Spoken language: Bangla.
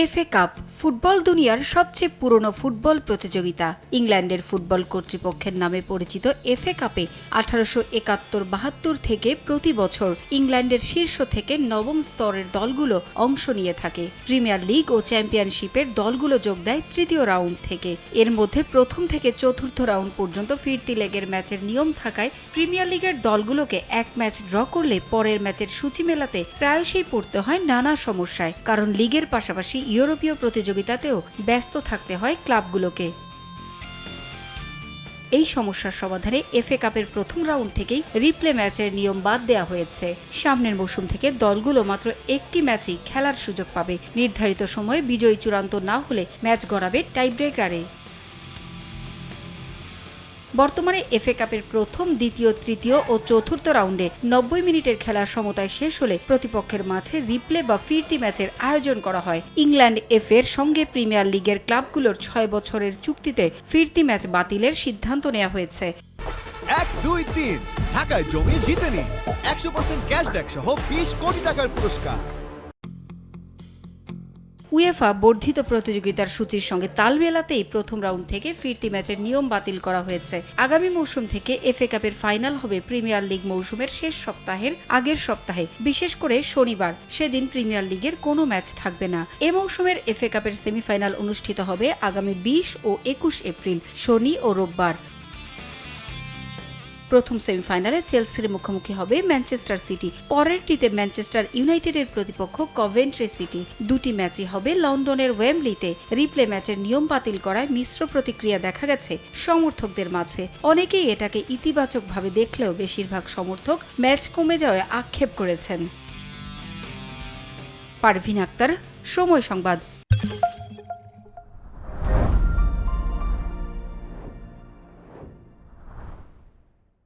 এফএ কাপ ফুটবল দুনিয়ার সবচেয়ে পুরনো ফুটবল প্রতিযোগিতা। ইংল্যান্ডের ফুটবল কর্তৃপক্ষের নামে পরিচিত এফএ কাপে 1871-72 থেকে প্রতি বছর ইংল্যান্ডের শীর্ষ থেকে নবম স্তরের দলগুলো অংশ নিয়ে থাকে। প্রিমিয়ার লিগ ও চ্যাম্পিয়নশিপের দলগুলো যোগ দেয় তৃতীয় রাউন্ড থেকে। এর মধ্যে প্রথম থেকে চতুর্থ রাউন্ড পর্যন্ত ফিরতি লেগের ম্যাচের নিয়ম থাকায় প্রিমিয়ার লিগের দলগুলোকে এক ম্যাচ ড্র করলে পরের ম্যাচের সূচি মেলাতে প্রায়শই পড়তে হয় নানা সমস্যায়, কারণ লিগের পাশাপাশি ইউরোপীয় প্রতিযোগিতাতেও ব্যস্ত থাকতে হয় ক্লাবগুলোকে। এই সমস্যার সমাধানে এফএ কাপের প্রথম রাউন্ড থেকেই রিপ্লে ম্যাচের নিয়ম বাদ দেওয়া হয়েছে। সামনের মৌসুম থেকে দলগুলো মাত্র একটি ম্যাচই খেলার সুযোগ পাবে। নির্ধারিত সময়ে বিজয়ী চূড়ান্ত না হলে ম্যাচ গড়াবে টাইব্রেকারে। বর্তমানে এফএ কাপের প্রথম, দ্বিতীয়, তৃতীয় ও চতুর্থ রাউন্ডে 90 মিনিটের খেলার সমতায় শেষ হলে প্রতিপক্ষের মাঠে রিপ্লে বা ফিরতি ম্যাচের আয়োজন করা হয়। ইংল্যান্ড এফএর সঙ্গে প্রিমিয়ার লিগের ক্লাবগুলোর 6 বছরের চুক্তিতে ফিরতি ম্যাচ বাতিলের সিদ্ধান্ত নেওয়া হয়েছে। 1, 2, 3 ঢাকায় জমি জিতে নিন 100% ক্যাশব্যাক সহ 20 কোটি টাকার পুরস্কার। উয়েফা বর্ধিত প্রতিযোগিতার সূচির সঙ্গে তাল মেলাতেই প্রথম রাউন্ড থেকে ফিরতি ম্যাচের নিয়ম বাতিল করা হয়েছে। আগামী মৌসুম থেকে এফএ কাপের ফাইনাল হবে প্রিমিয়ার লিগ মৌসুমের শেষ সপ্তাহের আগের সপ্তাহে, বিশেষ করে শনিবার। সেদিন প্রিমিয়ার লিগের কোনো ম্যাচ থাকবে না। এ মৌসুমের এফএ কাপের সেমিফাইনাল অনুষ্ঠিত হবে আগামী 20 ও 21 এপ্রিল, শনি ও রোববার। প্রথম সেমিফাইনালে চেলসির মুখোমুখি হবে ম্যানচেস্টার সিটি। পরেরটিতে ম্যানচেস্টার ইউনাইটেডের প্রতিপক্ষ কভেন্ট্রি সিটি। দুটি ম্যাচই হবে লন্ডনের ওয়েম্বলিতে। রিপ্লে ম্যাচের নিয়ম বাতিল করায় মিশ্র প্রতিক্রিয়া দেখা গেছে সমর্থকদের মাঝে। অনেকেই এটাকে ইতিবাচকভাবে দেখলেও বেশিরভাগ সমর্থক ম্যাচ কমে যাওয়ায় আক্ষেপ করেছেন। পারভিন আক্তার, সময় সংবাদ।